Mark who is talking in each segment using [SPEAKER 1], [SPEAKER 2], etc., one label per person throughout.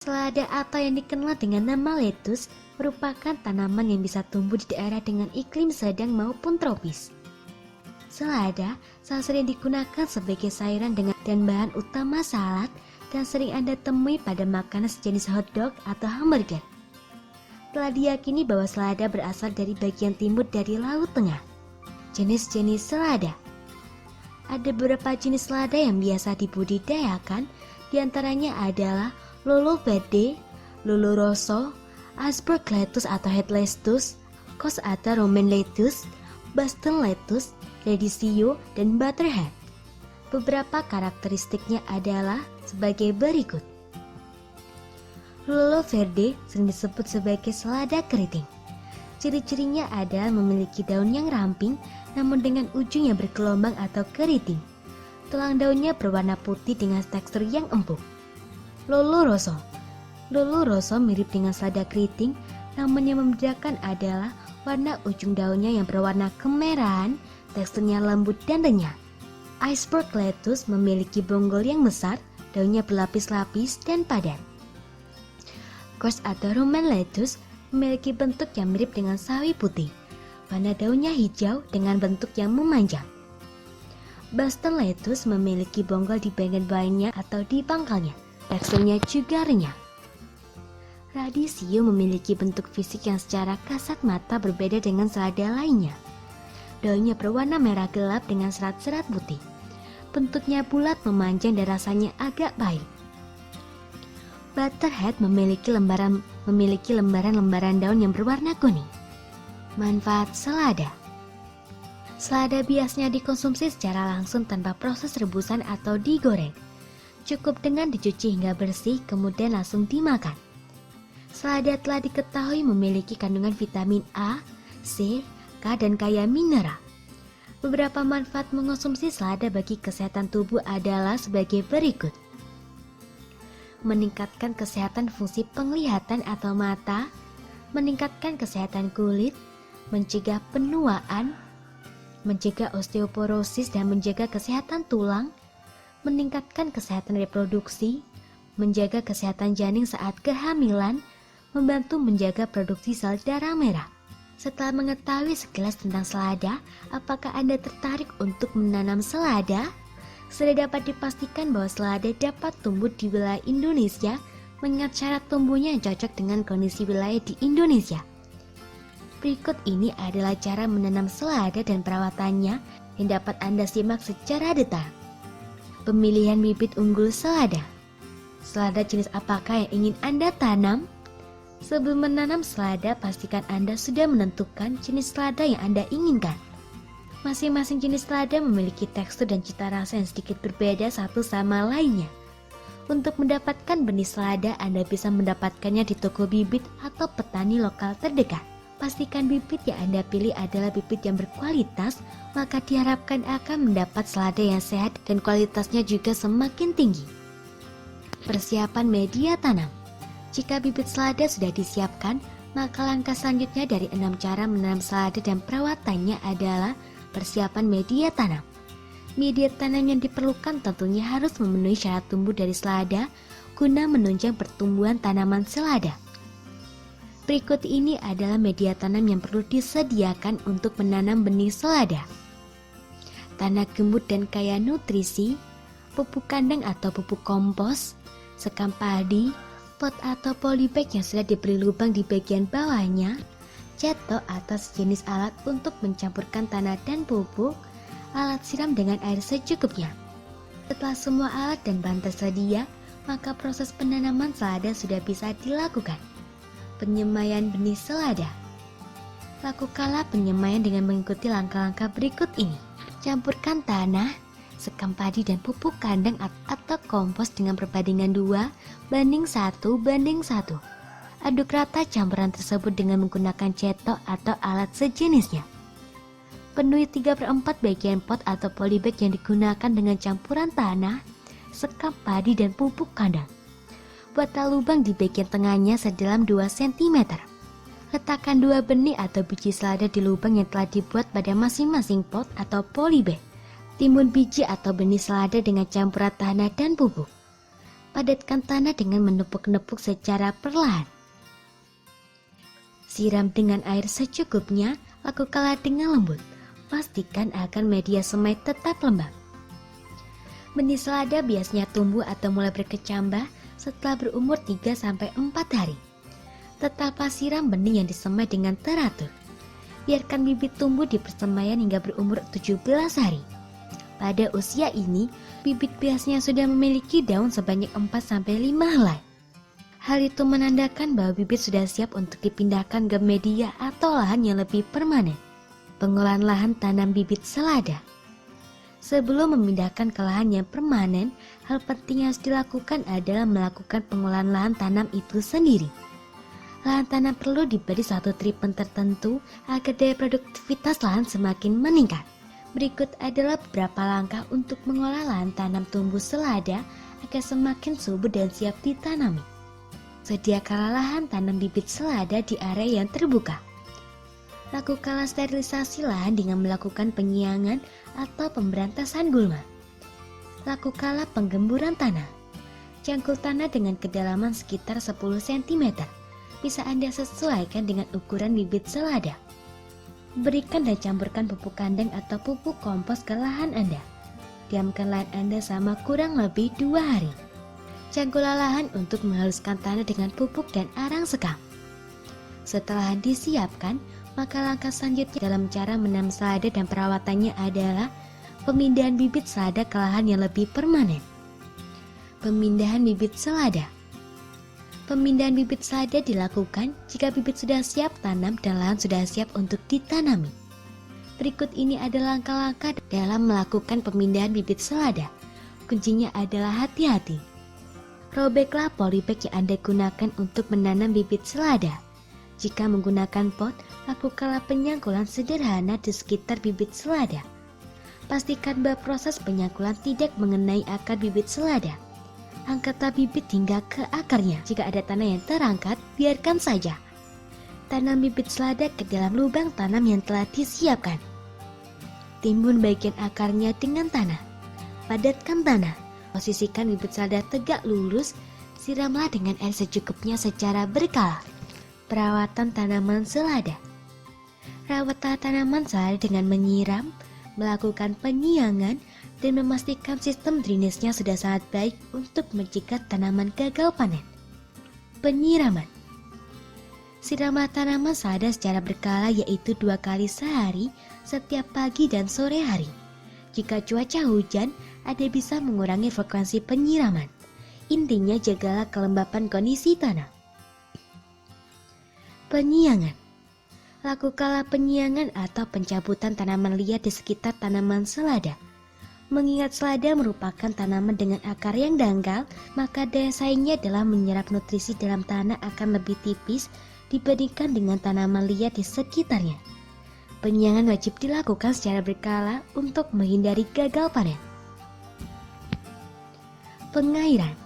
[SPEAKER 1] Selada atau yang dikenal dengan nama lettuce merupakan tanaman yang bisa tumbuh di daerah dengan iklim sedang maupun tropis. Selada salah sering digunakan sebagai sayuran dan bahan utama salad dan sering Anda temui pada makanan sejenis hotdog atau hamburger. Telah diyakini bahwa selada berasal dari bagian timur dari Laut Tengah. Jenis-jenis selada. Ada beberapa jenis selada yang biasa dibudidayakan, diantaranya adalah Lolo Verde, Lolo Rosso, Iceberg lettuce atau head lettuce, Cos atau Romaine lettuce, Boston lettuce, Radicchio, dan Butterhead. Beberapa karakteristiknya adalah sebagai berikut. Lolo Verde sering disebut sebagai selada keriting. Ciri-cirinya adalah memiliki daun yang ramping namun dengan ujung yang bergelombang atau keriting. Tulang daunnya berwarna putih dengan tekstur yang empuk. Lolo Rosso. Lolo Rosso mirip dengan selada keriting, namun yang membedakan adalah warna ujung daunnya yang berwarna kemerahan, teksturnya lembut dan renyah. Iceberg lettuce memiliki bonggol yang besar, daunnya berlapis-lapis dan padat. Cos atau Romaine lettuce memiliki bentuk yang mirip dengan sawi putih. Warna daunnya hijau dengan bentuk yang memanjang. Boston lettuce memiliki bonggol di bagian bawahnya atau di pangkalnya. Teksturnya juga renyah. Radicchio memiliki bentuk fisik yang secara kasat mata berbeda dengan selada lainnya. Daunnya berwarna merah gelap dengan serat-serat putih. Bentuknya bulat memanjang dan rasanya agak pahit. Butterhead memiliki lembaran-lembaran daun yang berwarna kuning. Manfaat selada. Selada biasanya dikonsumsi secara langsung tanpa proses rebusan atau digoreng. Cukup dengan dicuci hingga bersih kemudian langsung dimakan. Selada telah diketahui memiliki kandungan vitamin A, C, K, dan kaya mineral. Beberapa manfaat mengonsumsi selada bagi kesehatan tubuh adalah sebagai berikut. Meningkatkan kesehatan fungsi penglihatan atau mata, meningkatkan kesehatan kulit, mencegah penuaan, mencegah osteoporosis dan menjaga kesehatan tulang, meningkatkan kesehatan reproduksi, menjaga kesehatan janin saat kehamilan, membantu menjaga produksi sel darah merah. Setelah mengetahui sekilas tentang selada, apakah Anda tertarik untuk menanam selada? Sudah dapat dipastikan bahwa selada dapat tumbuh di wilayah Indonesia mengingat syarat tumbuhnya yang cocok dengan kondisi wilayah di Indonesia. Berikut ini adalah cara menanam selada dan perawatannya yang dapat Anda simak secara detail. Pemilihan bibit unggul selada. Selada jenis apakah yang ingin Anda tanam? Sebelum menanam selada, pastikan Anda sudah menentukan jenis selada yang Anda inginkan. Masing-masing jenis selada memiliki tekstur dan cita rasa yang sedikit berbeda satu sama lainnya. Untuk mendapatkan benih selada, Anda bisa mendapatkannya di toko bibit atau petani lokal terdekat. Pastikan bibit yang Anda pilih adalah bibit yang berkualitas, maka diharapkan akan mendapat selada yang sehat dan kualitasnya juga semakin tinggi. Persiapan media tanam. Jika bibit selada sudah disiapkan, maka langkah selanjutnya dari 6 cara menanam selada dan perawatannya adalah persiapan media tanam. Media tanam yang diperlukan tentunya harus memenuhi syarat tumbuh dari selada guna menunjang pertumbuhan tanaman selada. Berikut ini adalah media tanam yang perlu disediakan untuk menanam benih selada. Tanah gembur dan kaya nutrisi, pupuk kandang atau pupuk kompos, sekam padi, pot atau polybag yang sudah diberi lubang di bagian bawahnya, cetok atau sejenis alat untuk mencampurkan tanah dan pupuk, alat siram dengan air secukupnya. Setelah semua alat dan bahan tersedia, maka proses penanaman selada sudah bisa dilakukan. Penyemaian benih selada. Lakukanlah penyemaian dengan mengikuti langkah-langkah berikut ini. Campurkan tanah, sekam padi dan pupuk kandang atau kompos dengan perbandingan 2:1:1. Aduk rata campuran tersebut dengan menggunakan cetok atau alat sejenisnya. Penuhi 3/4 bagian pot atau polybag yang digunakan dengan campuran tanah, sekam padi dan pupuk kandang. Buatlah lubang di bagian tengahnya sedalam 2 cm. Letakkan 2 benih atau biji selada di lubang yang telah dibuat pada masing-masing pot atau polybag. Timbun biji atau benih selada dengan campuran tanah dan pupuk. Padatkan tanah dengan menepuk-nepuk secara perlahan. Siram dengan air secukupnya, lakukanlah dengan lembut. Pastikan agar media semai tetap lembab. Benih selada biasanya tumbuh atau mulai berkecambah setelah berumur 3-4 hari. Tetaplah siram benih yang disemai dengan teratur. Biarkan bibit tumbuh di persemaian hingga berumur 17 hari. Pada usia ini, bibit biasanya sudah memiliki daun sebanyak 4-5 helai. Hal itu menandakan bahwa bibit sudah siap untuk dipindahkan ke media atau lahan yang lebih permanen. Pengolahan lahan tanam bibit selada. Sebelum memindahkan ke lahan yang permanen, hal penting yang harus dilakukan adalah melakukan pengolahan lahan tanam itu sendiri. Lahan tanam perlu diberi satu treatment tertentu agar daya produktivitas lahan semakin meningkat. Berikut adalah beberapa langkah untuk mengolah lahan tanam tumbuh selada agar semakin subur dan siap ditanami. Sediakanlah lahan tanam bibit selada di area yang terbuka. Lakukanlah sterilisasi lahan dengan melakukan penyiangan atau pemberantasan gulma. Lakukanlah penggemburan tanah. Cangkul tanah dengan kedalaman sekitar 10 cm. Bisa Anda sesuaikan dengan ukuran bibit selada. Berikan dan campurkan pupuk kandang atau pupuk kompos ke lahan Anda. Diamkan lahan Anda selama kurang lebih 2 hari. Cangkullah lahan untuk menghaluskan tanah dengan pupuk dan arang sekam. Setelah disiapkan, maka langkah selanjutnya dalam cara menanam selada dan perawatannya adalah pemindahan bibit selada ke lahan yang lebih permanen. Pemindahan bibit selada. Pemindahan bibit selada dilakukan jika bibit sudah siap tanam dan lahan sudah siap untuk ditanami. Berikut ini adalah langkah-langkah dalam melakukan pemindahan bibit selada. Kuncinya adalah hati-hati. Robeklah polybag yang Anda gunakan untuk menanam bibit selada. Jika menggunakan pot, lakukanlah penyangkulan sederhana di sekitar bibit selada. Pastikan bahwa proses penyangkulan tidak mengenai akar bibit selada. Angkatlah bibit hingga ke akarnya. Jika ada tanah yang terangkat, biarkan saja. Tanam bibit selada ke dalam lubang tanam yang telah disiapkan. Timbun bagian akarnya dengan tanah. Padatkan tanah. Posisikan bibit selada tegak lurus. Siramlah dengan air secukupnya secara berkala. Perawatan tanaman selada. Rawatlah tanaman selada dengan menyiram, melakukan penyiangan, dan memastikan sistem drainasenya sudah sangat baik untuk mencegah tanaman gagal panen. Penyiraman. Siramlah tanaman selada secara berkala, yaitu 2 kali sehari setiap pagi dan sore hari. Jika cuaca hujan, Anda bisa mengurangi frekuensi penyiraman. Intinya jagalah kelembapan kondisi tanah. Penyiangan. Lakukanlah penyiangan atau pencabutan tanaman liar di sekitar tanaman selada. Mengingat selada merupakan tanaman dengan akar yang dangkal, maka daya saingnya dalam menyerap nutrisi dalam tanah akan lebih tipis dibandingkan dengan tanaman liar di sekitarnya. Penyiangan wajib dilakukan secara berkala untuk menghindari gagal panen. Pengairan.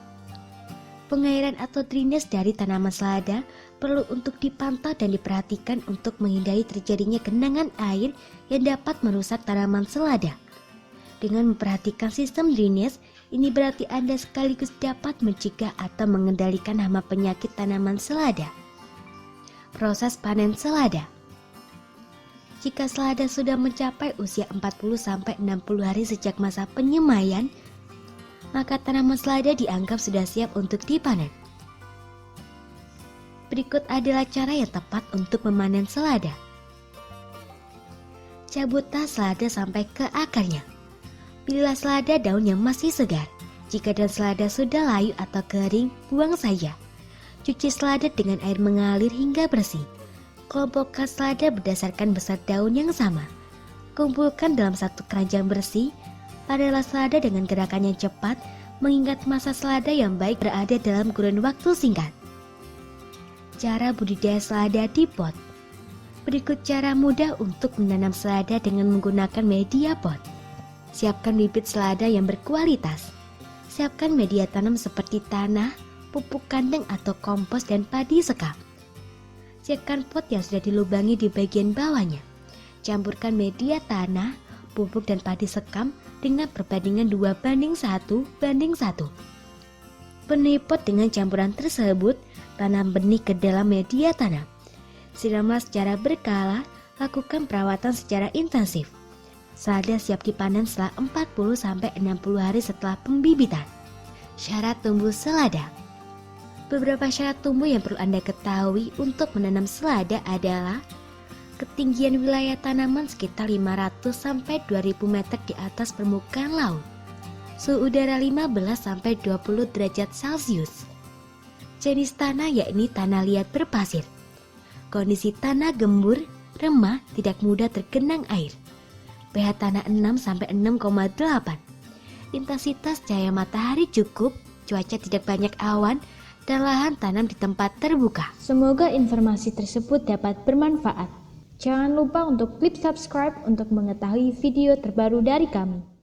[SPEAKER 1] Pengairan atau drainase dari tanaman selada perlu untuk dipantau dan diperhatikan untuk menghindari terjadinya genangan air yang dapat merusak tanaman selada. Dengan memperhatikan sistem drainase, ini berarti Anda sekaligus dapat mencegah atau mengendalikan hama penyakit tanaman selada. Proses panen selada. Jika selada sudah mencapai usia 40-60 hari sejak masa penyemaian, maka tanaman selada dianggap sudah siap untuk dipanen. Berikut adalah cara yang tepat untuk memanen selada. Cabutlah selada sampai ke akarnya. Pilihlah selada daun yang masih segar. Jika daun selada sudah layu atau kering, buang saja. Cuci selada dengan air mengalir hingga bersih. Kelompokkan selada berdasarkan besar daun yang sama. Kumpulkan dalam satu keranjang bersih. Padalah selada dengan gerakan yang cepat, mengingat masa selada yang baik berada dalam kurun waktu singkat. Cara budidaya selada di pot. Berikut cara mudah untuk menanam selada dengan menggunakan media pot. Siapkan bibit selada yang berkualitas. Siapkan media tanam seperti tanah, pupuk kandang atau kompos dan padi sekam. Siapkan pot yang sudah dilubangi di bagian bawahnya. Campurkan media tanah, pupuk dan padi sekam dengan perbandingan 2:1:1. Penuhi pot dengan campuran tersebut, tanam benih ke dalam media tanam. Siramlah secara berkala, lakukan perawatan secara intensif. Selada siap dipanen setelah 40-60 hari setelah pembibitan. Syarat tumbuh selada. Beberapa syarat tumbuh yang perlu Anda ketahui untuk menanam selada adalah ketinggian wilayah tanaman sekitar 500-2000 meter di atas permukaan laut. Suhu udara 15-20 derajat Celcius. Jenis tanah yakni tanah liat berpasir. Kondisi tanah gembur, remah, tidak mudah tergenang air. pH tanah 6-6,8. Intensitas cahaya matahari cukup, cuaca tidak banyak awan, dan lahan tanam di tempat terbuka.
[SPEAKER 2] Semoga informasi tersebut dapat bermanfaat. Jangan lupa untuk klik subscribe untuk mengetahui video terbaru dari kami.